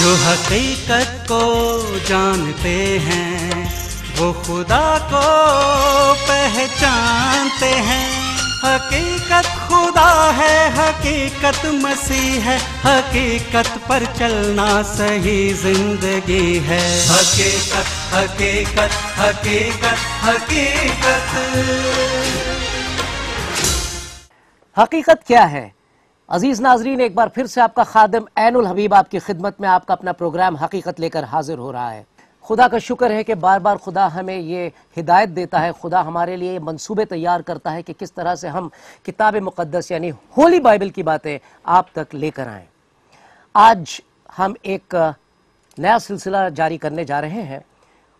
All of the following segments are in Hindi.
जो हकीकत को जानते हैं वो खुदा को पहचानते हैं। हकीकत खुदा है, हकीकत मसीह है, हकीकत पर चलना सही जिंदगी है। हकीकत हकीकत हकीकत हकीकत। हकीकत क्या है? अजीज नाजरीन, एक बार फिर से आपका खादिम ऐनुल हबीब आपकी खिदमत में आपका अपना प्रोग्राम हकीकत लेकर हाजिर हो रहा है। खुदा का शुक्र है कि बार बार खुदा हमें ये हिदायत देता है, खुदा हमारे लिए मंसूबे तैयार करता है कि किस तरह से हम किताब मुक़द्दस यानी होली बाइबल की बातें आप तक लेकर आएँ। आज हम एक नया सिलसिला जारी करने जा रहे हैं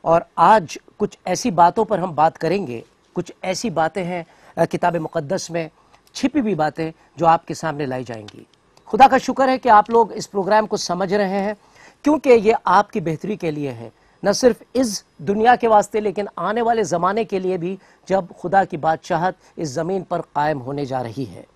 और आज कुछ ऐसी बातों पर हम बात करेंगे। कुछ ऐसी बातें हैं किताब मुक़द्दस में छिपी हुई बातें जो आपके सामने लाई जाएंगी। खुदा का शुक्र है कि आप लोग इस प्रोग्राम को समझ रहे हैं, क्योंकि ये आपकी बेहतरी के लिए है, न सिर्फ इस दुनिया के वास्ते लेकिन आने वाले ज़माने के लिए भी, जब खुदा की बादशाहत इस ज़मीन पर कायम होने जा रही है।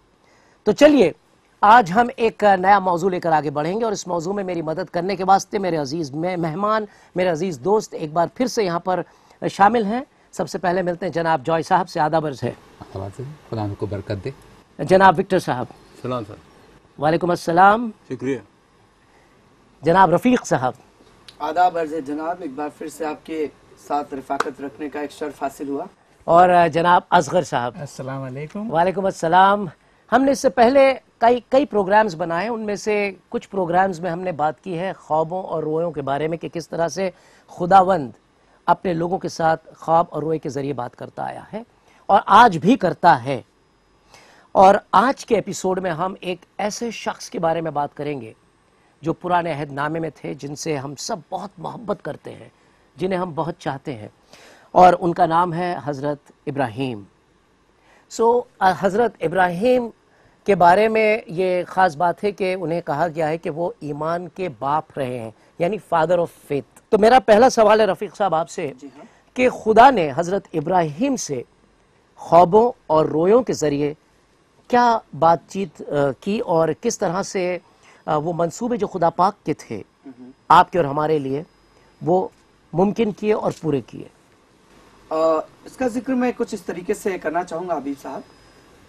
तो चलिए आज हम एक नया मौजू लेकर आगे बढ़ेंगे और इस मौजू में मेरी मदद करने के वास्ते मेरे अजीज़ मेहमान, मेरे अजीज़ दोस्त एक बार फिर से यहाँ पर शामिल हैं। सबसे पहले मिलते हैं जनाब जॉय साहब से, आदाब अर्ज़ है। खुदा को बरकत दे। जनाब विक्टर साहब। सलाम सर। वालेकुम अस्सलाम। शुक्रिया। जनाब रफ़ीक साहब। आदाब अर्ज़ है जनाब, एक बार फिर से आपके साथ रफ़ाकत रखने का एक शर्फ हासिल हुआ। और जनाब असगर साहब। अस्सलाम वालेकुम। वालेकुम अस्सलाम। हमने इससे पहले कई प्रोग्राम्स बनाए, उनमें से कुछ प्रोग्राम्स में हमने बात की है ख्वाबों और रोयों के बारे में कि किस तरह से खुदावंद अपने लोगों के साथ ख्वाब और रोए के ज़रिए बात करता आया है और आज भी करता है। और आज के एपिसोड में हम एक ऐसे शख्स के बारे में बात करेंगे जो पुराने अहदनामे में थे, जिनसे हम सब बहुत मोहब्बत करते हैं, जिन्हें हम बहुत चाहते हैं, और उनका नाम है हज़रत इब्राहीम। हज़रत इब्राहीम के बारे में ये ख़ास बात है कि उन्हें कहा गया है कि वो ईमान के बाप रहे हैं, यानी फादर ऑफ फेथ। तो मेरा पहला सवाल है रफ़ीक साहब आपसे कि खुदा ने हज़रत इब्राहीम से ख्वाबों और रोयों के ज़रिए क्या बातचीत की और किस तरह से वो मंसूबे जो खुदा पाक के थे आपके और हमारे लिए, वो मुमकिन किए और पूरे किए। इसका जिक्र मैं कुछ इस तरीके से करना चाहूँगा हबीब साहब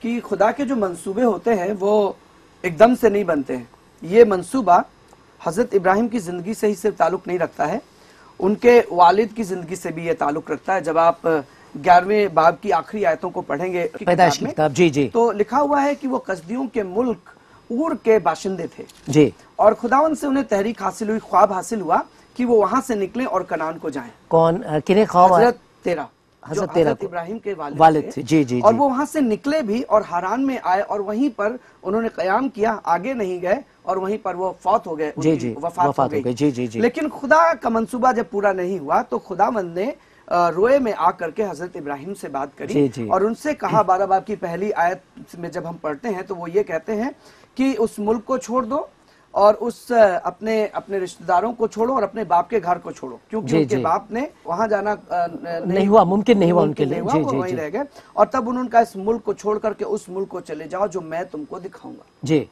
कि खुदा के जो मंसूबे होते हैं वो एकदम से नहीं बनते हैं। ये मंसूबा हज़रत इब्राहिम की ज़िंदगी से ही सिर्फ ताल्लुक़ नहीं रखता है, उनके वालिद की ज़िंदगी से भी ये ताल्लुक़ रखता है। जब आप 11वें बाब की आखिरी आयतों को पढ़ेंगे पैदाइश की किताब, जी जी, तो लिखा हुआ है कि वो कसदियों के मुल्क ऊर के बाशिंदे थे जी, और खुदावन से उन्हें तहरीक हासिल हुई, ख्वाब हासिल हुआ कि वो वहां से निकले और कनान को जाएं। कौन किन्हें ख्वाब? हज़रत तेरा, हज़रत इब्राहिम के वालिद थे। जी जी। और वो वहां से निकले भी और हारान में आए और वहीं पर उन्होंने क़याम किया, आगे नहीं गए और वहीं पर वो फौत हो गए, वफात हो गई। जी जी जी। लेकिन खुदा का मंसूबा जब पूरा नहीं हुआ तो खुदावंद ने रोए में आकर के हजरत इब्राहिम से बात करी और उनसे कहा। 12 बाब की पहली आयत में जब हम पढ़ते हैं तो वो ये कहते हैं कि उस मुल्क को छोड़ दो और उस अपने रिश्तेदारों को छोड़ो और अपने बाप के घर को छोड़ो, क्योंकि उनके बाप ने वहां जाना नहीं हुआ, मुमकिन नहीं हुआ उनके लिए। जी जी, वहीं रह गए। और तब उन्होंने कहा इस मुल्क को छोड़ करके उस मुल्क को चले जाओ जो मैं तुमको दिखाऊंगा जी।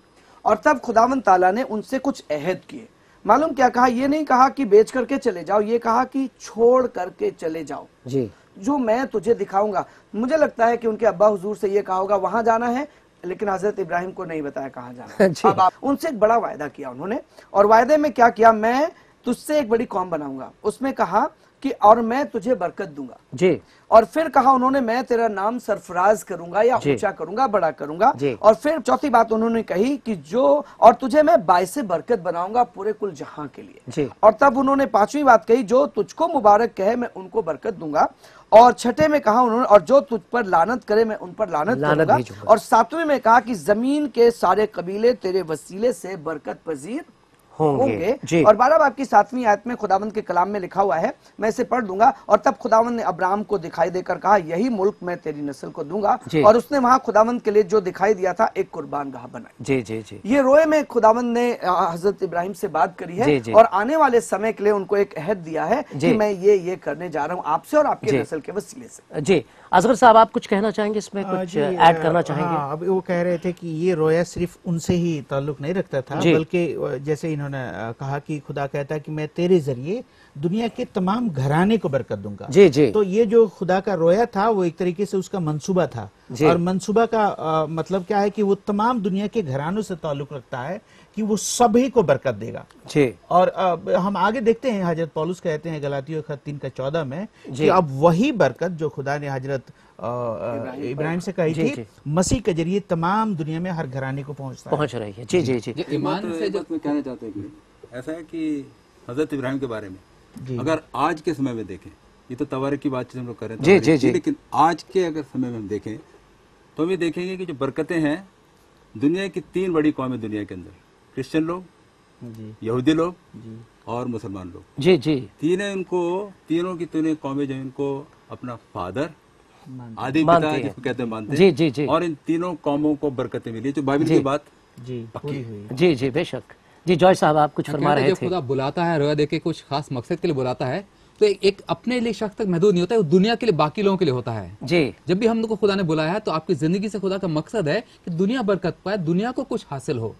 और तब खुदावंद ताला ने उनसे कुछ अहद किए। मालूम क्या कहा? ये नहीं कहा कि बेच करके चले जाओ, ये कहा कि छोड़ करके चले जाओ जी, जो मैं तुझे दिखाऊंगा। मुझे लगता है कि उनके अब्बा हुजूर से ये कहा होगा वहां जाना है, लेकिन हजरत इब्राहिम को नहीं बताया कहाँ जाना है। उनसे एक बड़ा वायदा किया उन्होंने, और वायदे में क्या किया? मैं तुझसे एक बड़ी कौम बनाऊंगा। उसमें कहा कि और मैं तुझे बरकत दूंगा जी। और फिर कहा उन्होंने मैं तेरा नाम सरफराज करूंगा या ऊंचा करूंगा, बड़ा करूंगा। और फिर चौथी बात उन्होंने कही कि जो और तुझे मैं बाइसे बरकत बनाऊंगा पूरे कुल जहां के लिए। और तब उन्होंने पांचवी बात कही जो तुझको मुबारक कहे मैं उनको बरकत दूंगा। और छठे में कहा उन्होंने और जो तुझ पर लानत करे मैं उन पर लानत करूंगा। और सातवें में कहा कि जमीन के सारे कबीले तेरे वसीले से बरकत पजीर होंगे। और 12 बाब की 7वीं आयत में खुदावंद के कलाम में लिखा हुआ है, मैं इसे पढ़ दूंगा। और तब खुदावंद ने अब्राहम को दिखाई देकर कहा यही मुल्क मैं तेरी नस्ल को दूंगा। और उसने वहां खुदावंद के लिए जो दिखाई दिया था एक कुर्बान गाह बनाई। जी जी जी। ये रोए में खुदावंद ने हजरत इब्राहिम से बात करी है और आने वाले समय के लिए उनको एक अहद दिया है कि मैं ये करने जा रहा हूँ आपसे और आपके नस्ल के वसीले से। जी। असगर साहब, आप कुछ कहना चाहेंगे इसमें, कुछ ऐड करना चाहेंगे? हाँ, अब वो कह रहे थे कि ये रोया सिर्फ उनसे ही ताल्लुक नहीं रखता था, बल्कि जैसे इन्होंने कहा कि खुदा कहता है कि मैं तेरे जरिए दुनिया के तमाम घराने को बरकत दूंगा। जी जी। तो ये जो खुदा का रोया था वो एक तरीके से उसका मंसूबा था, और मंसूबा का मतलब क्या है कि वो तमाम दुनिया के घरानों से ताल्लुक रखता है कि वो सभी को बरकत देगा। जी। और हम आगे देखते हैं, हजरत पौलुस कहते हैं गलातियों खत 3:14 में कि अब वही बरकत जो खुदा ने हजरत इब्राहिम से कही थी, मसीह के जरिए तमाम दुनिया में हर घराने को पहुंच रही है। जी जी जी। ईमान से जो कहना चाहते हैं कि ऐसा है कि हजरत इब्राहिम के बारे में अगर आज के समय में देखें, ये तो तवारीख की बातचीत हम लोग करें जी जी जी, लेकिन आज के अगर समय में हम देखें तो हम ये देखेंगे कि जो बरकतें हैं, दुनिया की 3 बड़ी कौमें दुनिया के अंदर, क्रिश्चियन लोग, यहूदी लोग और मुसलमान लोग। जी जी। तीनों की कौमें जो इनको अपना फादर, आदि पिता जिसको कहते हैं, मानते हैं। जी जी जी। और इन तीनों कौमों को बरकतें मिली, जो बाइबल की बात पूरी हुई। जी जी, बेशक। जी जॉय साहब, आप कुछ फरमा रहे थे। खुदा बुलाता है, रोया देके कुछ खास मकसद के लिए बुलाता है, तो एक अपने लिए शख्स तक महदूद नहीं होता है, वो दुनिया के लिए, बाकी लोगों के लिए होता है। जी। जब भी हम लोग को खुदा ने बुलाया है तो आपकी जिंदगी से खुदा का मकसद है कि दुनिया बरकत पाए, दुनिया को कुछ हासिल हो।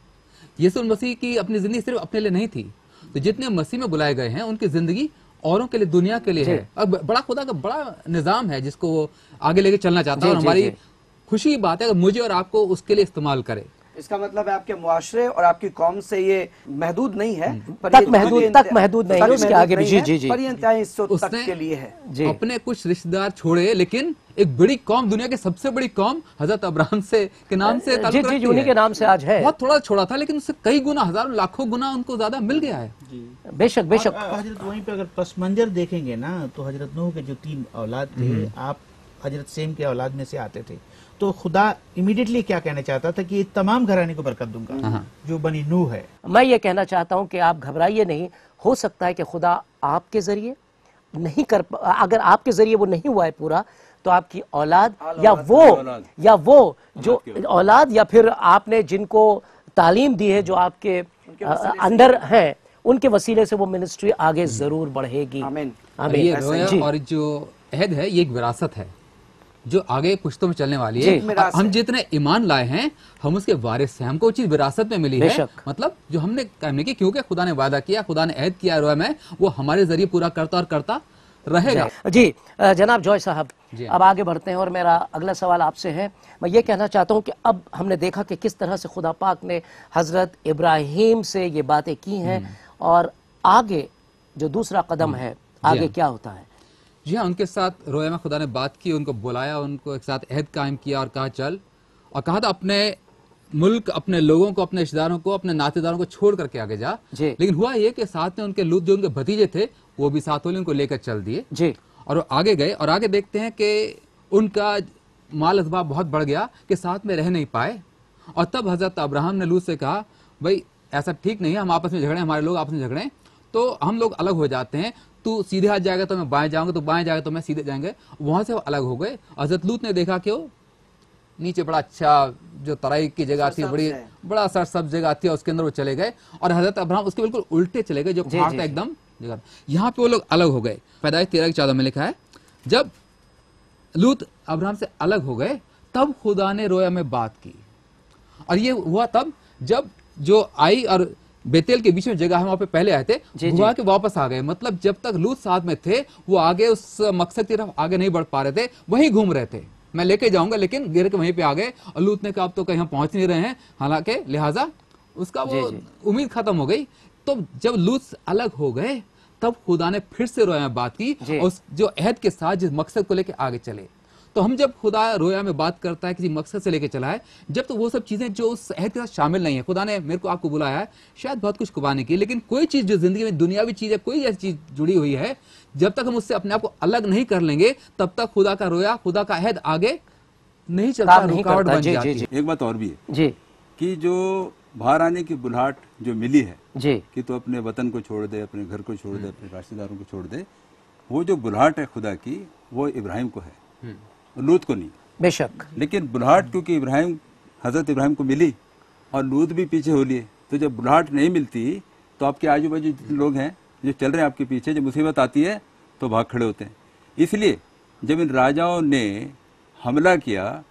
यीशु मसीह की अपनी जिंदगी सिर्फ अपने लिए नहीं थी, तो जितने मसीह में बुलाए गए हैं उनकी जिंदगी औरों के लिए, दुनिया के लिए है। और बड़ा खुदा का बड़ा निजाम है जिसको वो आगे लेके चलना चाहता है, और हमारी खुशी की बात है अगर मुझे और आपको उसके लिए इस्तेमाल करे। इसका मतलब है आपके मुआशरे और आपकी कौम से ये महदूद नहीं है, तक महदूद नहीं है, उसके आगे भी। जी जी जी, पर ये इंतहाई हिस्सों तक के लिए है। जी। अपने कुछ रिश्तेदार छोड़े, लेकिन एक बड़ी कौम, दुनिया की सबसे बड़ी कौम हजरत अब्राहम से के नाम से ताल्लुक रखती है। उन्हीं के नाम से आज है। बहुत थोड़ा छोड़ा था, लेकिन उससे कई गुना, हजारों लाखों गुना उनको ज्यादा मिल गया है। बेशक बेशक। हजरत वहीं पे अगर पस मंजर देखेंगे ना, तो हजरत नूह के जो 3 औलाद थे, आप हजरत सेम के औलाद में से आते थे, तो खुदा इमीडिएटली क्या कहना चाहता था कि तमाम घराने को बरकत दूंगा, जो बनी नूह है। मैं ये कहना चाहता हूं कि आप घबराइए नहीं, हो सकता है कि खुदा आपके जरिए नहीं कर, अगर आपके जरिए वो नहीं हुआ है पूरा, तो आपकी औलाद या वो जो औलाद, या फिर आपने जिनको तालीम दी है, जो आपके अंदर हैं, उनके वसीले से वो मिनिस्ट्री आगे जरूर बढ़ेगी। आमीन। ये रोया और जो अहद है, ये एक विरासत है जो आगे पुश्तों में चलने वाली है। हम जितने ईमान लाए हैं, हम उसके वारिस हैं, हमको चीज विरासत में मिली है। मतलब जो हमने काम नहीं की, क्योंकि खुदा ने वादा किया, खुदा ने अहद किया रोया में, वो हमारे जरिए पूरा करता और करता रहेगा। जी जनाब जॉय साहब, अब आगे बढ़ते हैं और मेरा अगला सवाल आपसे है। मैं ये कहना चाहता हूँ कि अब हमने देखा कि किस तरह से खुदा पाक ने हजरत इब्राहिम से ये बातें की हैं, और आगे जो दूसरा कदम है, आगे क्या होता है? जी हाँ, उनके साथ रोया में खुदा ने बात की, उनको बुलाया, उनको एक साथ अहद कायम किया और कहा चल, और कहा था अपने मुल्क, अपने लोगों को, अपने रिश्तेदारों को, अपने नातेदारों को छोड़ करके आगे जा। लेकिन हुआ ये कि साथ में उनके लूत, जो उनके भतीजे थे, वो भी साथ वाले उनको लेकर चल दिए जी, और वो आगे गए। और आगे देखते हैं कि उनका माल असबाब बहुत बढ़ गया कि साथ में रह नहीं पाए। और तब हजरत अब्राहम ने लूत से कहा, भाई ऐसा ठीक नहीं है, हम आपस में झगड़े, हमारे लोग आपस में झगड़े, तो हम लोग अलग हो जाते हैं, तू सीधे हाथ जाएगा तो मैं बाएं जाऊंगा, तो बाएं जाएगा तो मैं सीधे जाएंगे। वहां से वो अलग हो गए। हजरत लूत ने देखा कि वो नीचे बड़ा अच्छा जो तराई की जगह थी, बड़ा सरसब्ज जगह थी, उसके अंदर वो चले गए। और हजरत अब्राहम उसके बिल्कुल उल्टे चले गए, जो पहाड़ था एकदम जगह। यहाँ पे वो लोग अलग हो गए। पैदाइश 13:14 में लिखा है, जब लूत अब्राहम से अलग हो गए, तब खुदा ने रोया में बात की। और ये हुआ तब जब जो आई और बेतेल के बीच में जगह है, वहां पे पहले आए थे, हुआ के वापस आ गए। मतलब जब तक लूत साथ में थे, वो आगे उस मकसद की तरफ आगे नहीं बढ़ पा रहे थे, वहीं घूम रहे थे, मैं लेके जाऊंगा, लेकिन गिर के वहीं पे आ गए। और लूत ने कहा अब तो कहीं हम पहुंच नहीं रहे हैं, हालांकि लिहाजा उसका वो उम्मीद खत्म हो गई। तो जब लूत अलग हो गए, तब खुदा ने फिर से रोया में बात की, और जो अहद के साथ जिस मकसद को लेके आगे चले। तो हम जब खुदा रोया में बात करता है, किसी मकसद से लेके चला है, जब तो वो सब चीजें जो उस अहद के साथ शामिल नहीं है। खुदा ने मेरे को आपको बुलाया है, शायद बहुत कुछ कुर्बानी की, लेकिन कोई चीज जो जिंदगी में दुनियावी चीज है, कोई ऐसी चीज जुड़ी हुई है, जब तक हम उससे अपने आप को अलग नहीं कर लेंगे, तब तक खुदा का रोया, खुदा का अहद आगे नहीं चलता, रुकावट बन जाती है। एक बात और भी है जी, कि जो बाहर आने की बुलाहट जो मिली है जी, कि तो अपने वतन को छोड़ दे, अपने घर को छोड़ दे, अपने रिश्तेदारों को छोड़ दे, वो जो बुलाहट है खुदा की, वो इब्राहिम को है, लूत को नहीं। बेशक। लेकिन बुलाहट क्योंकि हजरत इब्राहिम को मिली और लूत भी पीछे हो लिए, तो जब बुलाहट नहीं मिलती तो आपके आजू बाजू जितने लोग हैं जो चल रहे हैं आपके पीछे, जब मुसीबत आती है तो भाग खड़े होते हैं। इसलिए जब इन राजाओं ने हमला किया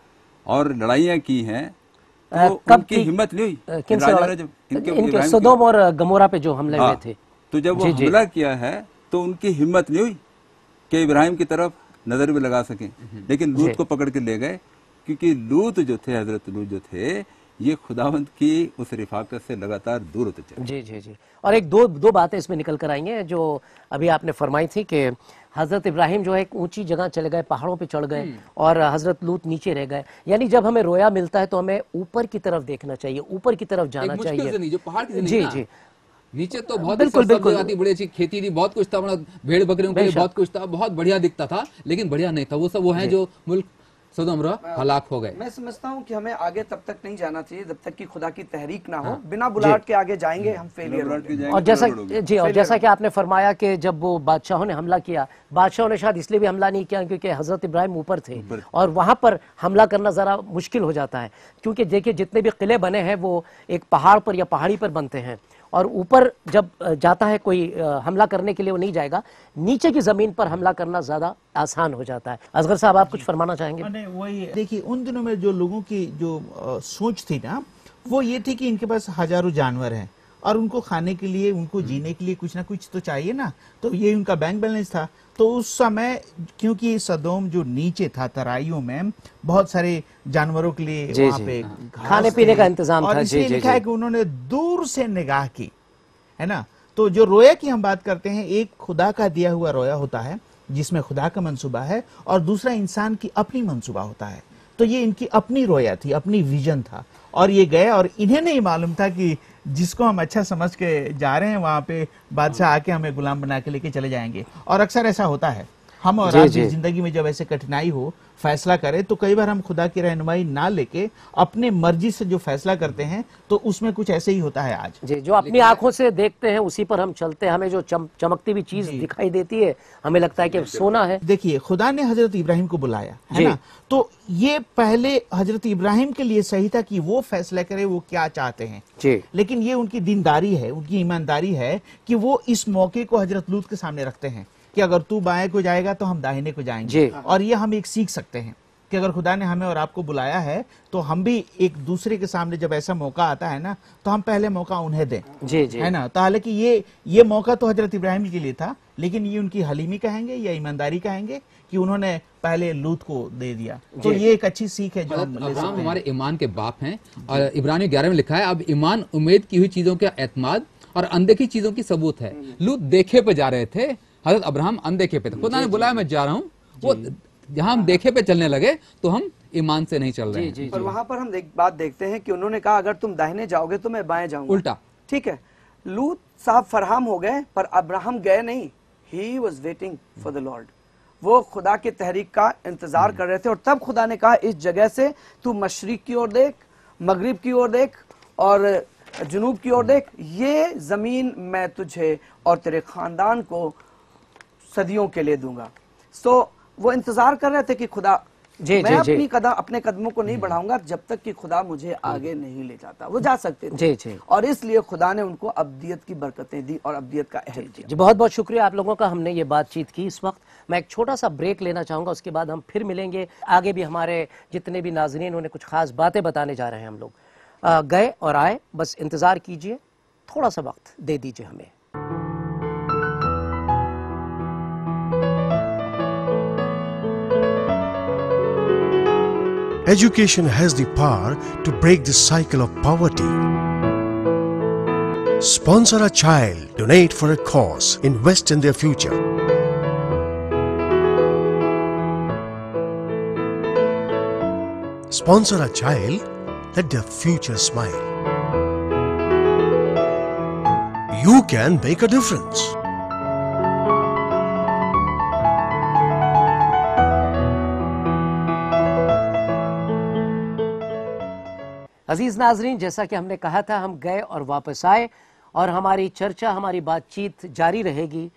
और लड़ाइयाँ की हैं तो उनकी हिम्मत नहीं हुई। जब इनके सदोम और गमोरा पे जो हमले हुए थे, तो जब वो हमला किया है तो उनकी हिम्मत नहीं हुई कि इब्राहिम की तरफ नजर भी लगा सकें, लेकिन लूत को पकड़ के ले गए, क्योंकि लूत जो थे, हजरत लूत जो थे, ये खुदावंत की उस रिफाकत से लगातार दूर होते चले। जी जी जी। और एक दो बातें इसमें निकल कर आई हैं जो अभी आपने फरमाई थी कि हजरत इब्राहिम जो है एक ऊंची जगह चले गए, पहाड़ों पे चढ़ गए और हजरत लूत नीचे रह गए। यानी जब हमें रोया मिलता है तो हमें ऊपर की तरफ देखना चाहिए, ऊपर की तरफ जाना चाहिए। जो पहाड़ की जी जी, नीचे तो बहुत बिल्कुल बिल्कुल बड़ी अच्छी खेती थी, बहुत कुछ था, भेड़ बकरियों के लिए बहुत कुछ था, बहुत बढ़िया दिखता था, लेकिन बढ़िया नहीं था। वो सब वो है जो मुल्क सदोम हलाक हो गए। मैं समझता हूँ कि हमें आगे तब तक नहीं जाना चाहिए जब तक कि खुदा की तहरीक ना हो। बिना बुलाहट के आगे जाएंगे हम फेलियर होंगे। और जैसा कि आपने फरमाया कि जब वो बादशाहों ने हमला किया, बादशाहों ने शायद इसलिए भी हमला नहीं किया क्योंकि हजरत इब्राहिम ऊपर थे और वहां पर हमला करना जरा मुश्किल हो जाता है, क्योंकि देखिए जितने भी किले बने हैं वो एक पहाड़ पर या पहाड़ी पर बनते हैं और ऊपर जब जाता है कोई हमला करने के लिए वो नहीं जाएगा, नीचे की जमीन पर हमला करना ज्यादा आसान हो जाता है। असगर साहब आप कुछ फरमाना चाहेंगे? नहीं, वही देखिए उन दिनों में जो लोगों की जो सोच थी ना, वो ये थी कि इनके पास हजारों जानवर हैं और उनको खाने के लिए, उनको जीने के लिए कुछ ना कुछ तो चाहिए ना, तो ये उनका बैंक बैलेंस था। तो उस समय क्योंकि सदोम जो नीचे था तराइयों में, बहुत सारे जानवरों के लिए वहाँ पे खाने पीने का इंतजाम और था। इसलिए लिखा है कि उन्होंने दूर से निगाह की, है ना। तो जो रोया की हम बात करते हैं, एक खुदा का दिया हुआ रोया होता है जिसमें खुदा का मंसूबा है और दूसरा इंसान की अपनी मंसूबा होता है। तो ये इनकी अपनी रोया थी, अपनी विजन था और ये गए और इन्हें नहीं मालूम था कि जिसको हम अच्छा समझ के जा रहे हैं वहां पे बादशाह आके हमें गुलाम बना के लेके चले जाएंगे। और अक्सर ऐसा होता है, हम और आप की जिंदगी में जब ऐसे कठिनाई हो, फैसला करें, तो कई बार हम खुदा की रहनुमाई ना लेके अपने मर्जी से जो फैसला करते हैं तो उसमें कुछ ऐसे ही होता है आज। जी, जो अपनी आंखों से देखते हैं उसी पर हम चलते हैं, हमें जो चमकती हुई चीज दिखाई देती है हमें लगता है कि सोना है। देखिए खुदा ने हजरत इब्राहिम को बुलाया, है ना, तो ये पहले हजरत इब्राहिम के लिए सही था कि वो फैसला करे वो क्या चाहते हैं जी। लेकिन ये उनकी दीनदारी है, उनकी ईमानदारी है कि वो इस मौके को हजरत लूत के सामने रखते हैं कि अगर तू बाएं को जाएगा तो हम दाहिने को जाएंगे। और ये हम एक सीख सकते हैं कि अगर खुदा ने हमें और आपको बुलाया है तो हम भी एक दूसरे के सामने जब ऐसा मौका आता है ना, तो हम पहले मौका उन्हें दें, जी जी, है ना। तो हालांकि ये मौका तो हजरत इब्राहिम के लिए था, लेकिन ये उनकी हलीमी कहेंगे या ईमानदारी कहेंगे कि उन्होंने पहले लूत को दे दिया। तो ये एक अच्छी सीख है जो हम हमारे ईमान के बाप हैं। और इब्रानी 11 में लिखा है, अब ईमान उम्मीद की हुई चीजों का एतमाद और अनदेखी चीजों की सबूत है। लूत देखे पे जा रहे थे, हजरत अब्राहम अनदेखे पे थे। खुदा ने बुलाया मैं जा रहा हूँ, वो जहाँ हम देखे पे चलने लगे तो हम ईमान से नहीं चल रहे हैं। पर वहां पर हम बात देखते हैं कि उन्होंने कहा अगर तुम दाहिने जाओगे तो मैं बाएं जाऊंगा, उल्टा। ठीक है, लूत साहब फरहाम हो गए पर अब्राहम गए नहीं। He was waiting for the Lord, वो खुदा के तहरीक का इंतजार कर रहे थे। और तब खुदा ने कहा इस जगह से तू मशरिक की ओर देख, मगरिब की ओर देख और जुनूब की ओर देख, ये जमीन मैं तुझे और तेरे खानदान को सदियों के लिए दूंगा। सो वो इंतजार कर रहे थे कि खुदा मैं अपने कदमों को नहीं बढ़ाऊंगा जब तक कि खुदा मुझे आगे नहीं ले जाता। वो जा सकते थे और इसलिए खुदा ने उनको अब्दियत की बरकतें दी और अब्दियत का अहद किया। जी, बहुत बहुत शुक्रिया आप लोगों का, हमने ये बातचीत की। इस वक्त मैं एक छोटा सा ब्रेक लेना चाहूंगा, उसके बाद हम फिर मिलेंगे। आगे भी हमारे जितने भी नाज़रीन उन्हें कुछ खास बातें बताने जा रहे हैं हम लोग। गए और आए, बस इंतजार कीजिए, थोड़ा सा वक्त दे दीजिए हमें। Education has the power to break the cycle of poverty. Sponsor a child, donate for a cause, invest in their future. Sponsor a child, let their future smile. You can make a difference. अजीज नाजरीन, जैसा कि हमने कहा था, हम गए और वापस आए और हमारी चर्चा, हमारी बातचीत जारी रहेगी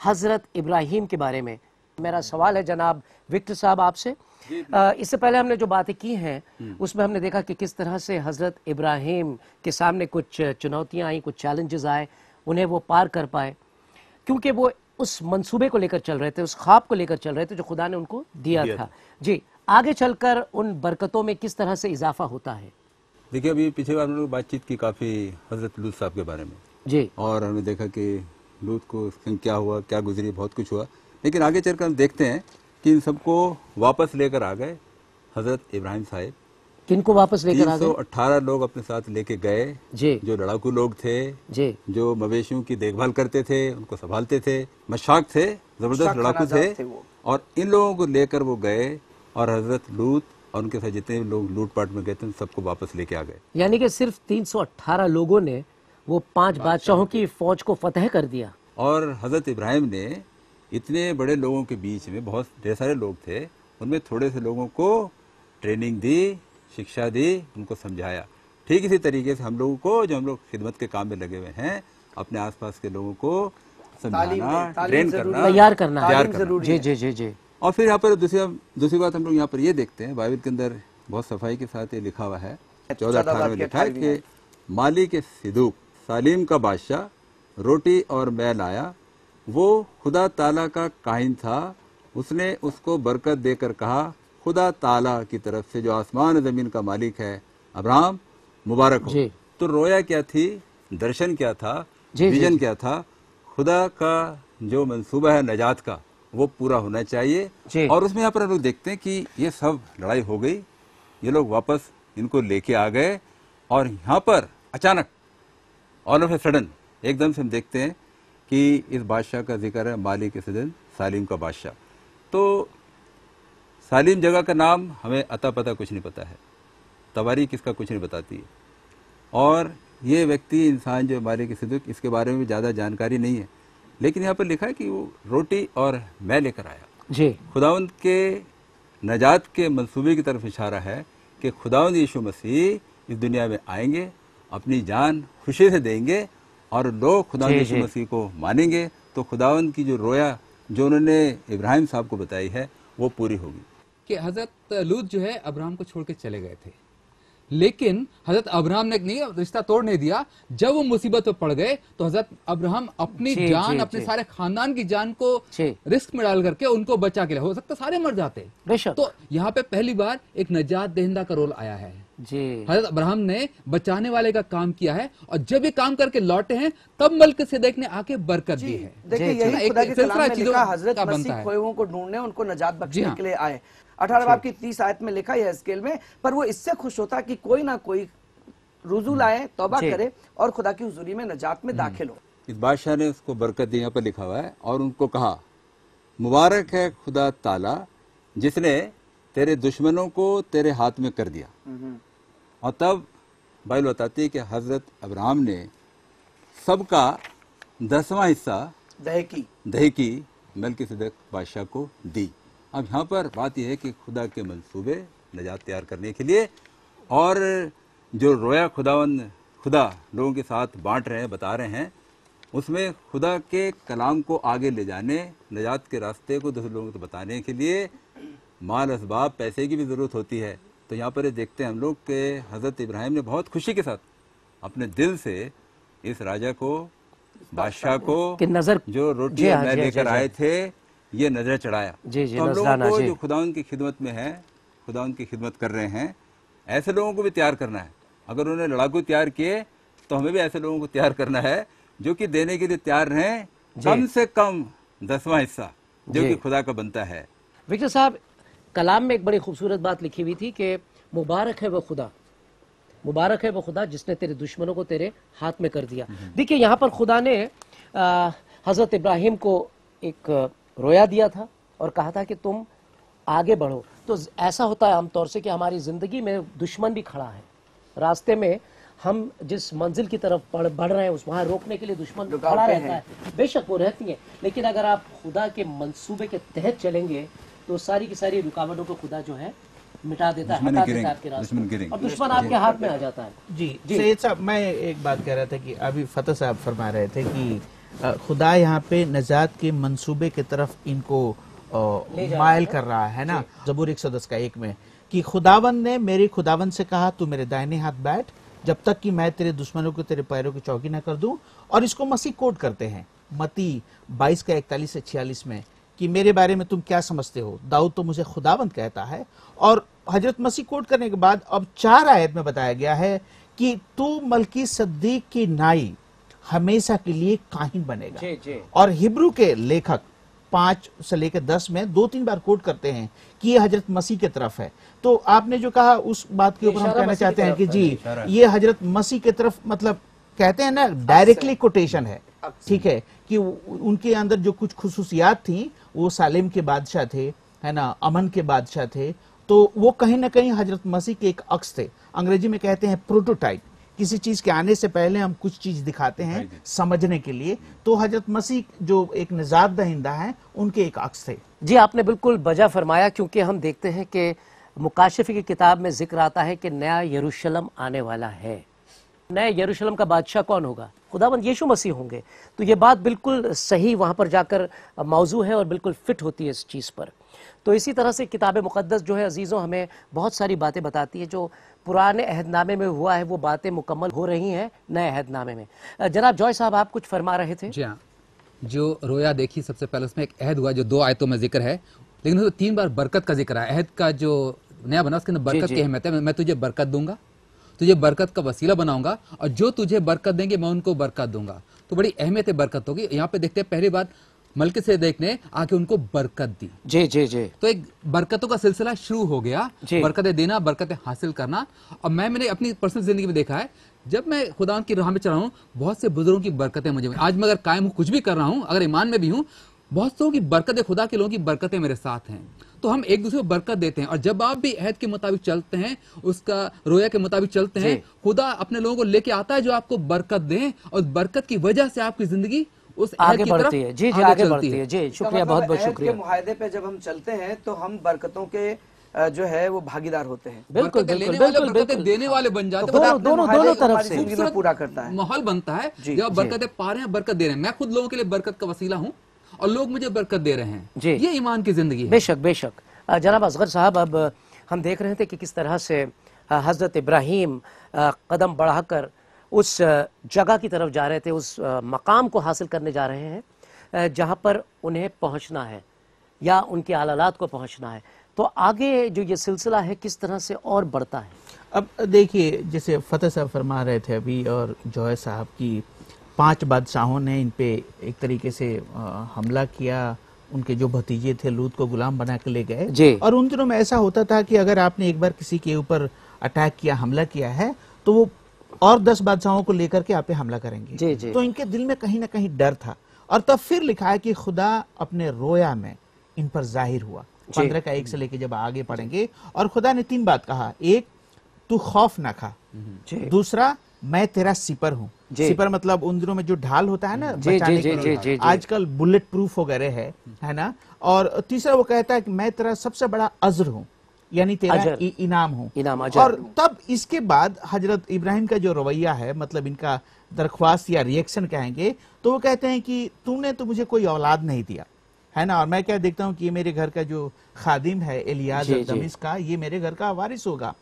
हजरत इब्राहिम के बारे में। मेरा सवाल है जनाब विक्टर साहब आपसे, इससे पहले हमने जो बातें की हैं उसमें हमने देखा कि किस तरह से हजरत इब्राहिम के सामने कुछ चुनौतियां आई, कुछ चैलेंजेस आए, उन्हें वो पार कर पाए क्योंकि वो उस मंसूबे को लेकर चल रहे थे, उस ख्वाब को लेकर चल रहे थे जो खुदा ने उनको दिया था। जी, आगे चलकर उन बरकतों में किस तरह से इजाफा होता है? देखिए, अभी पिछले बार हम लोग बातचीत की काफ़ी हज़रत लूत साहब के बारे में जी, और हमने देखा कि लूत को क्या हुआ, क्या गुजरी, बहुत कुछ हुआ। लेकिन आगे चलकर हम देखते हैं कि इन सबको वापस लेकर आ गए हज़रत इब्राहिम साहब। किनको वापस लेकर आ गए? 318 लोग अपने साथ लेके गए जी, जो लड़ाकू लोग थे जी, जो मवेशियों की देखभाल करते थे, उनको संभालते थे, मशाक थे, जबरदस्त लड़ाकू थे। और इन लोगों को लेकर वो गए और हजरत लूत और उनके साथ जितने लोग लूटपाट में गए थे सबको वापस लेके आ गए। यानी कि सिर्फ 318 लोगों ने वो 5 बादशाहों की फौज को फतह कर दिया। और हजरत इब्राहिम ने इतने बड़े लोगों के बीच में बहुत ढेर सारे लोग थे, उनमें थोड़े से लोगों को ट्रेनिंग दी, शिक्षा दी, उनको समझाया। ठीक इसी तरीके से हम लोगों को, जो हम लोग खिदमत के काम में लगे हुए हैं, अपने आसपास के लोगों को समझाना, ट्रेन करना, तैयार करना। जी जी जी जी। और फिर यहाँ पर दूसरी बात हम लोग यहाँ पर ये देखते हैं, बाइबल के अंदर बहुत सफाई के साथ ये लिखा हुआ है, 14:18 में लिखा है कि माली के सिदूक सालीम का बादशाह रोटी और मैं लाया, वो खुदा ताला का काहिन था, उसने उसको बरकत देकर कहा, खुदा ताला की तरफ से जो आसमान जमीन का मालिक है, अब्राहम मुबारक हो। तो रोया क्या थी, दर्शन क्या था, विजन क्या था, खुदा का जो मंसूबा है नजात का वो पूरा होना चाहिए। और उसमें यहाँ पर हम लोग देखते हैं कि ये सब लड़ाई हो गई, ये लोग वापस इनको लेके आ गए और यहाँ पर अचानक ऑल ऑफ ए सडन एकदम से हम देखते हैं कि इस बादशाह का जिक्र है, मालिक के सदन सालीम का बादशाह। तो सालीम जगह का नाम हमें अता पता कुछ नहीं पता है, तवारीख इसका कुछ नहीं बताती है, और ये व्यक्ति इंसान जो मालिक के सदन इसके बारे में भी ज़्यादा जानकारी नहीं है। लेकिन यहाँ पर लिखा है कि वो रोटी और मैं लेकर आया जी। खुदावंद के नजात के मंसूबे की तरफ इशारा है कि खुदावंद यीशु मसीह इस दुनिया में आएंगे, अपनी जान खुशी से देंगे और लोग खुदावंद यीशु मसीह को मानेंगे, तो खुदावंद की जो रोया जो उन्होंने इब्राहिम साहब को बताई है वो पूरी होगी। कि हजरत लूत जो है अब्राहम को छोड़ के चले गए थे, लेकिन हजरत अब्राहम ने नहीं रिश्ता तोड़ नहीं दिया। जब वो मुसीबत में पड़ गए तो हजरत अब्राहम अपनी जान, अपने सारे खानदान की जान को रिस्क में डाल करके उनको बचा के, हो सकता सारे मर जाते। तो यहाँ पे पहली बार एक नजात दहिंदा का रोल आया है जी। हजरत अब्राहम ने बचाने वाले का काम किया है, और जब ये काम करके लौटे हैं तब मल्क सिद्दीक ने आके बरकत दी है। देखिए यही खुदा के कलाम में लिखा, हजरत मसीह खोए हुओं को ढूंढने, उनको नजात बख्शने के लिए आए। 18 बाब की 30 आयत में लिखा है स्केल में, पर वो इससे खुश होता कि कोई ना कोई रुजू लाए, तौबा करे और खुदा की हुजूरी में नजात में दाखिल हो। इस बादशाह ने उसको बरकत दी, यहाँ पर लिखा हुआ है, और उनको कहा मुबारक है खुदा ताला जिसने तेरे दुश्मनों को तेरे हाथ में कर दिया। और तब बाइबल बताती है कि हजरत अब्राहम ने सबका 10वां हिस्सा दहेकी मल्कीसेदेक बादशाह को दी। अब यहाँ पर बात यह है कि खुदा के मंसूबे नजात तैयार करने के लिए, और जो रोया खुदा लोगों के साथ बांट रहे हैं, बता रहे हैं, उसमें खुदा के कलाम को आगे ले जाने, नजात के रास्ते को दूसरे लोगों को बताने के लिए माल असबाब, पैसे की भी ज़रूरत होती है। तो यहाँ पर देखते हैं हम लोग कि हज़रत इब्राहिम ने बहुत खुशी के साथ अपने दिल से इस राजा को, बादशाह को, नजर जो रोटी मैं लेकर आए थे, ये नजर चढ़ाया। तो हम लोगों को जो खुदावंद की खिदमत में है, खुदावंद की खिदमत कर रहे हैं, ऐसे लोगों को भी तैयार करना है। अगर उन्होंने लड़ाकू तैयार किए तो हमें भी ऐसे लोगों को तैयार करना है जो कि देने के लिए तैयार रहें, कम से कम 10वां हिस्सा जो कि खुदा का बनता है। विक्टर साहब, कलाम में एक बड़ी खूबसूरत बात लिखी हुई थी कि मुबारक है वो खुदा, मुबारक है वो खुदा जिसने तेरे दुश्मनों को तेरे हाथ में कर दिया। देखिए यहाँ पर खुदा ने हजरत इब्राहिम को एक रोया दिया था और कहा था कि तुम आगे बढ़ो। तो ऐसा होता है आमतौर से कि हमारी ज़िंदगी में दुश्मन भी खड़ा है, रास्ते में हम जिस मंजिल की तरफ बढ़ रहे हैं उस वहाँ रोकने के लिए दुश्मन खड़ा रहता है। बेशक वो रहती है, लेकिन अगर आप खुदा के मंसूबे के तहत चलेंगे तो सारी की सारी रुकावटों को खुदा जो है मिटा देता है, हटा देता है आपके रास्ते, और दुश्मन आपके हाथ में आ जाता है। जी सैयद साहब, मैं एक बात कह रहा था कि अभी फतेह साहब फरमा रहे थे कि खुदा यहाँ पे नजात के मंसूबे की तरफ इनको मायल कर रहा है ना। ज़बूर 110 का 1 में कि खुदावन ने मेरे खुदावन से कहा तू मेरे दाहिने हाथ बैठ जब तक कि मैं तेरे दुश्मनों को तेरे पैरों की चौकी ना कर दूं। और इसको मसीह कोट करते हैं मत्ती 22 का 41 से 46 में कि मेरे बारे में तुम क्या समझते हो, दाऊद तो मुझे खुदावंद कहता है। और हजरत मसीह कोट करने के बाद अब 4 आयत में बताया गया है कि तू मलकी सद्दीक की नाई हमेशा के लिए काहिन बनेगा। जी, जी। और हिब्रू के लेखक 5 से लेकर 10 में 2-3 बार कोट करते हैं कि ये हजरत मसीह की तरफ है। तो आपने जो कहा उस बात के ऊपर हम कहना चाहते हैं कि जी ये हजरत मसीह की तरफ, मतलब कहते हैं ना डायरेक्टली कोटेशन है, ठीक है, कि उनके अंदर जो कुछ खुसूसियात थी, वो सालेम के बादशाह थे, है ना, अमन के बादशाह थे, तो वो कहीं ना कहीं हजरत मसीह के एक अक्स थे। अंग्रेजी में कहते हैं प्रोटोटाइप। किसी चीज के आने से पहले हम कुछ चीज दिखाते हैं समझने के लिए, तो हजरत मसीह जो एक निजात दहिंदा है उनके एक अक्स थे। जी, आपने बिल्कुल बजा फरमाया, क्योंकि हम देखते हैं कि मुकाशिफी की किताब में जिक्र आता है कि नया यरूशलेम आने वाला है। नए यरूशलेम का बादशाह कौन होगा? खुदावंद यीशु मसीह होंगे। तो ये बात बिल्कुल सही वहाँ पर जाकर मौजू है और बिल्कुल फिट होती है इस चीज़ पर। तो इसी तरह से किताब मुक़द्दस जो है अजीज़ों हमें बहुत सारी बातें बताती है, जो पुराने अहदनामे में हुआ है वो बातें मुकम्मल हो रही हैं नए अहदनामे में। जनाब जॉय साहब, आप कुछ फरमा रहे थे। जी हाँ, जो रोया देखी सबसे पहले उसमें एक अहद हुआ जो 2 आयतों में जिक्र है, लेकिन उसमें 3 बार बरकत का जिक्र है। अहद का जो नया बना उसके अंदर बरकत की अहमियत है। मैं तुझे बरकत दूंगा, तुझे बरकत का वसीला बनाऊंगा, और जो तुझे बरकत देंगे मैं उनको बरकत दूंगा। तो बड़ी अहमियत है बरकत होगी। यहाँ पे देखते हैं पहली बात मलकीसेदेक ने आके उनको बरकत दी। जी जी जी। तो एक बरकतों का सिलसिला शुरू हो गया, बरकतें देना, बरकतें हासिल करना। और मैंने अपनी पर्सनल जिंदगी में देखा है, जब मैं खुदा की राह में चल रहा हूँ, बहुत से बुजुर्गों की बरकतें मुझे, आज मैं अगर कायम हूँ, कुछ भी कर रहा हूँ, अगर ईमान में भी हूँ, बहुत लोगों की बरकतें, खुदा के लोगों की बरकतें मेरे साथ हैं। तो हम एक दूसरे को बरकत देते हैं। और जब आप भी अहद के मुताबिक चलते हैं, उसका रोया के मुताबिक चलते हैं, खुदा अपने लोगों को लेके आता है जो आपको बरकत दें, और बरकत की वजह से आपकी जिंदगी उस आगे बढ़ती है। जी जी, आगे बढ़ती है। जी शुक्रिया, बहुत बहुत शुक्रिया। मुआहदे पे जब हम चलते हैं तो हम बरकतों के जो है वो भागीदार होते हैं। बिल्कुल बिल्कुल बिल्कुल, देने वाले बन जाते हैं। दोनों तरफ से पूरा करता है, माहौल बनता है। जब आप बरकतें पा रहे हैं, बरकत दे रहे हैं। मैं खुद लोगों के लिए बरकत का वसीला हूँ और लोग मुझे बरकत दे रहे हैं। ये ईमान की जिंदगी है। बेशक बेशक। जनाब असगर साहब, अब हम देख रहे थे कि किस तरह से हजरत इब्राहिम कदम बढ़ाकर उस जगह की तरफ जा रहे थे, उस मकाम को हासिल करने जा रहे हैं जहाँ पर उन्हें पहुँचना है या उनके आलालात को पहुँचना है। तो आगे जो ये सिलसिला है किस तरह से और बढ़ता है? अब देखिए, जैसे फतेह साहब फरमा रहे थे अभी और जॉय साहब की 5 बादशाहों ने इन पे एक तरीके से हमला किया। उनके जो भतीजे थे लूत को गुलाम बना के ले गए। और उन दिनों में ऐसा होता था कि अगर आपने एक बार किसी के ऊपर अटैक किया, हमला किया है, तो वो और 10 बादशाहों को लेकर के आप पे हमला करेंगे। जी जी। तो इनके दिल में कहीं ना कहीं डर था। और तब फिर लिखा है कि खुदा अपने रोया में इन पर जाहिर हुआ। 15 का 1 से लेके जब आगे पढ़ेंगे, और खुदा ने 3 बात कहा। एक, तू खौफ ना खा। दूसरा, मैं तेरा सिपर हूँ। सिपर मतलब उन दिनों में जो ढाल होता है ना बचाने के लिए, आजकल बुलेट प्रूफ वगैरह है ना। और तीसरा वो कहता है कि मैं तेरा सबसे बड़ा अजर हूँ, यानी तेरा इनाम हूँ। और तब इसके बाद हजरत इब्राहिम का जो रवैया है, मतलब इनका दरख्वास्त या रिएक्शन कहेंगे, तो वो कहते हैं कि तूने तो मुझे कोई औलाद नहीं दिया, है ना, और मैं क्या देखता हूँ कि ये मेरे घर का जो खादिम है एलियाज दमिश्क का, ये मेरे घर का वारिस होगा।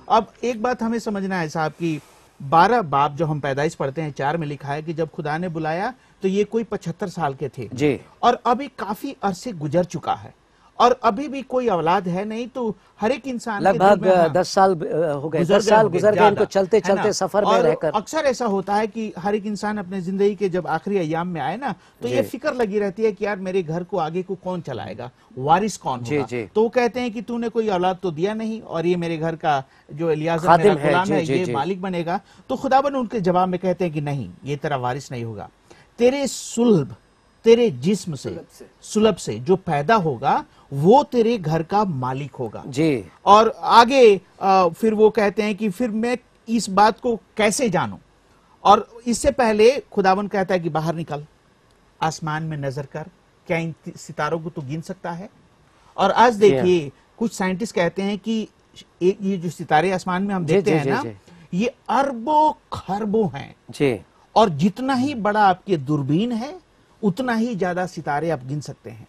अब एक बात हमें समझना है साहब की 12 बाप जो हम पैदाइश पढ़ते हैं 4 में लिखा है कि जब खुदा ने बुलाया तो ये कोई 75 साल के थे जी। और अभी काफी अरसे गुजर चुका है और अभी भी कोई औलाद है नहीं। तो हर एक इंसान लगभग 10 साल हो गए, 10 साल गुजर गए इनको चलते चलते सफर में रहकर। अक्सर ऐसा होता है कि हर एक इंसान अपने जिंदगी के जब आखिरी अयाम में आए ना, तो ये फिक्र लगी रहती है कि यार मेरे घर को आगे को कौन चलाएगा, वारिस कौन होगा। तो वो कहते हैं कि तूने कोई औलाद तो दिया नहीं और ये मेरे घर का जो इलियास मेरा गुलाम है ये मालिक बनेगा। तो खुदाबंद उनके जवाब में कहते हैं कि नहीं, ये तेरा वारिस नहीं होगा। तेरे सुल्ब, तेरे जिस्म से, सुलभ से जो पैदा होगा वो तेरे घर का मालिक होगा जी। और आगे फिर वो कहते हैं कि फिर मैं इस बात को कैसे जानूं। और इससे पहले खुदावन कहता है कि बाहर निकल, आसमान में नजर कर, क्या इन सितारों को तो गिन सकता है। और आज देखिए कुछ साइंटिस्ट कहते हैं कि ये जो सितारे आसमान में हम देखते हैं ना, ये अरबों खरबों हैं जी। और जितना ही बड़ा आपके दूरबीन है उतना ही ज्यादा सितारे आप गिन सकते हैं।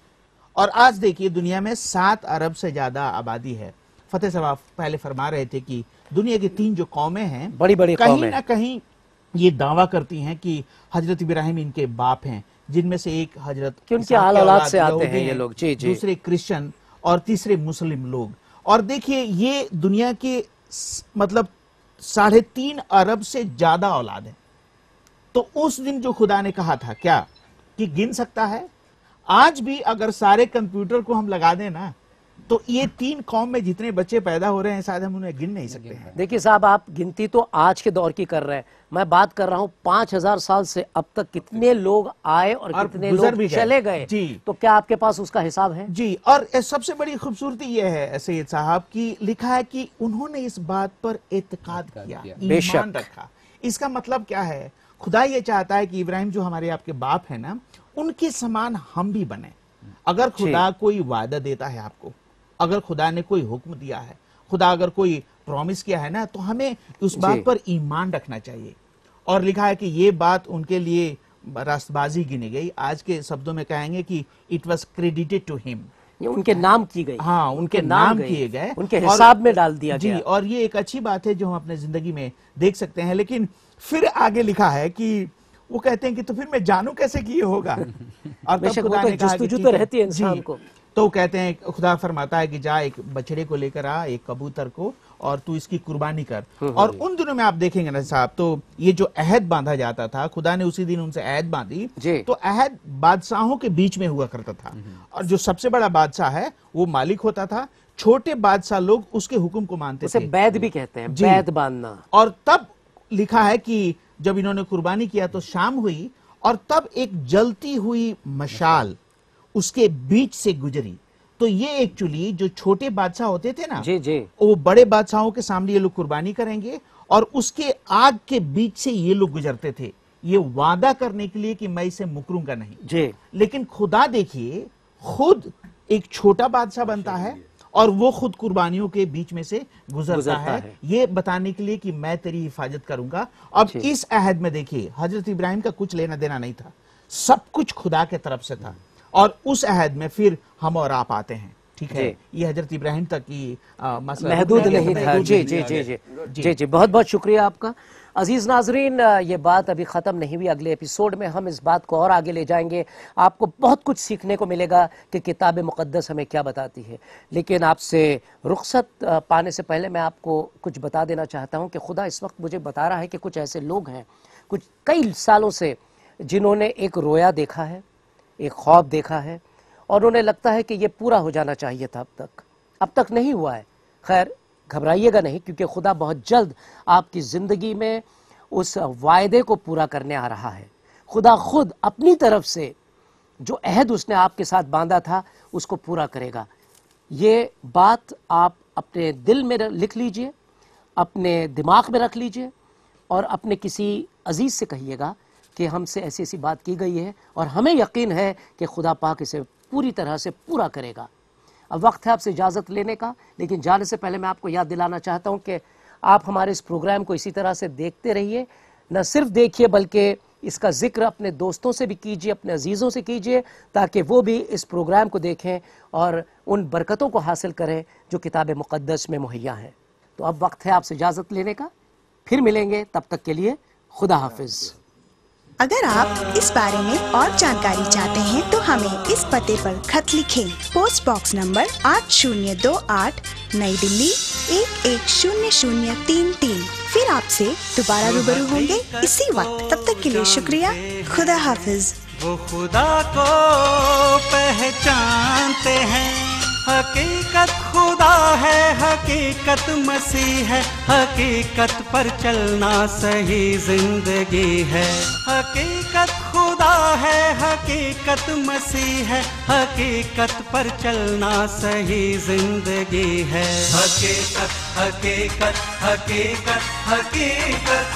और आज देखिए दुनिया में 7 अरब से ज्यादा आबादी है। फतेह साहब पहले फरमा रहे थे कि दुनिया की 3 जो कौमें हैं, बड़ी बड़ी कहीं ना कहीं ये दावा करती हैं कि हजरत इब्राहिम इनके बाप हैं, जिनमें से एक हजरत कि उनके औलाद से आते हैं ये लोग, जी जी, दूसरे क्रिश्चियन और तीसरे मुस्लिम लोग। और देखिए ये दुनिया के मतलब 3.5 अरब से ज्यादा औलाद है। तो उस दिन जो खुदा ने कहा था क्या कि गिन सकता है? आज भी अगर सारे कंप्यूटर को हम लगा दें ना, तो ये 3 कौम में जितने बच्चे पैदा हो रहे हैं शायद हम उन्हें गिन नहीं सकते हैं। देखिए साहब, आप गिनती तो आज के दौर की कर रहे हैं, मैं बात कर रहा हूँ 5000 साल से अब तक कितने लोग आए और कितने लोग चले गए जी। तो क्या आपके पास उसका हिसाब है? जी। और सबसे बड़ी खूबसूरती यह है सैयद साहब की लिखा है कि उन्होंने इस बात पर एतकाद किया, ईमान रखा। इसका मतलब क्या है? खुदा ये चाहता है कि इब्राहिम जो हमारे आपके बाप है ना, उनके समान हम भी बने। अगर खुदा कोई वादा देता है आपको, अगर खुदा ने कोई हुक्म दिया है, खुदा अगर कोई प्रॉमिस किया है ना, तो हमें उस बात पर ईमान रखना चाहिए। और लिखा है कि ये बात उनके लिए रास्तबाजी गिनी गई। आज के शब्दों में कहेंगे कि it was credited to him, उनके नाम की गई। हाँ, उनके नाम किए गए, उनके हिसाब में डाल दिया जी। और ये एक अच्छी बात है जो हम अपने जिंदगी में देख सकते हैं। लेकिन फिर आगे लिखा है कि वो कहते हैं कि तो फिर मैं जानू कैसे कि ये होगा। और तब खुदा ने कहा कि तो रहती है इंसान को। तो कहते हैं, खुदा फरमाता है कि जा एक बछड़े को लेकर आ, एक कबूतर को, और तू इसकी कुर्बानी कर। और उन दिनों में आप देखेंगे ना साहब, तो ये जो अहद बांधा जाता था, खुदा ने उसी दिन उनसे अहद बांधी। तो अहद बादशाहों के बीच में हुआ करता था, और जो सबसे बड़ा बादशाह है वो मालिक होता था, छोटे बादशाह लोग उसके हुक्म को मानते थे। बैद भी कहते हैं, बैद बांधना। और तब लिखा है कि जब इन्होंने कुर्बानी किया तो शाम हुई, और तब एक जलती हुई मशाल उसके बीच से गुजरी। तो ये एक्चुअली जो छोटे बादशाह होते थे ना जी जी, वो बड़े बादशाहों के सामने ये लोग कुर्बानी करेंगे, और उसके आग के बीच से ये लोग गुजरते थे, ये वादा करने के लिए कि मैं इसे मुकरूंगा नहीं जी। लेकिन खुदा देखिए खुद एक छोटा बादशाह बनता है, और वो खुद कुर्बानियों के बीच में से गुजरता है, ये बताने के लिए कि मैं तेरी हिफाजत करूंगा। अब इस अहद में देखिए हजरत इब्राहिम का कुछ लेना देना नहीं था, सब कुछ खुदा के तरफ से था। और उस अहद में फिर हम और आप आते हैं, ठीक है। ये हजरत इब्राहिम तक की मसला महदूद नहीं था। जी जी जी जी जी जी, बहुत बहुत शुक्रिया आपका। अजीज नाजरीन, ये बात अभी ख़त्म नहीं हुई, अगले एपिसोड में हम इस बात को और आगे ले जाएंगे। आपको बहुत कुछ सीखने को मिलेगा कि किताब मुक़द्दस हमें क्या बताती है। लेकिन आपसे रुखसत पाने से पहले मैं आपको कुछ बता देना चाहता हूँ कि खुदा इस वक्त मुझे बता रहा है कि कुछ ऐसे लोग हैं, कुछ कई सालों से, जिन्होंने एक रोया देखा है, एक ख्वाब देखा है, और उन्हें लगता है कि ये पूरा हो जाना चाहिए था, अब तक नहीं हुआ है। खैर, घबराइएगा नहीं, क्योंकि खुदा बहुत जल्द आपकी ज़िंदगी में उस वायदे को पूरा करने आ रहा है। खुदा खुद अपनी तरफ से जो अहद उसने आपके साथ बांधा था उसको पूरा करेगा। ये बात आप अपने दिल में लिख लीजिए, अपने दिमाग में रख लीजिए, और अपने किसी अजीज़ से कहिएगा कि हमसे ऐसी ऐसी बात की गई है, और हमें यकीन है कि खुदा पाक इसे पूरी तरह से पूरा करेगा। अब वक्त है आपसे इजाज़त लेने का, लेकिन जाने से पहले मैं आपको याद दिलाना चाहता हूं कि आप हमारे इस प्रोग्राम को इसी तरह से देखते रहिए। न सिर्फ देखिए बल्कि इसका जिक्र अपने दोस्तों से भी कीजिए, अपने अजीज़ों से कीजिए, ताकि वो भी इस प्रोग्राम को देखें और उन बरकतों को हासिल करें जो किताब मुक़द्दस में मुहैया हैं। तो अब वक्त है आपसे इजाज़त लेने का, फिर मिलेंगे, तब तक के लिए खुदा हाफिज़। अगर आप इस बारे में और जानकारी चाहते हैं तो हमें इस पते पर खत लिखें। पोस्ट बॉक्स नंबर 8028, नई दिल्ली 110033। फिर आपसे दोबारा रूबरू होंगे इसी वक्त। तब तक के लिए शुक्रिया। खुदा हाफिज। वो खुदा को पहचानते हैं, हकीकत खुदा है, हकीकत मसीह है, हकीकत पर चलना सही जिंदगी है। हकीकत खुदा है, हकीकत मसीह है, हकीकत पर चलना सही जिंदगी है। हकीकत हकीकत हकीकत हकीकत।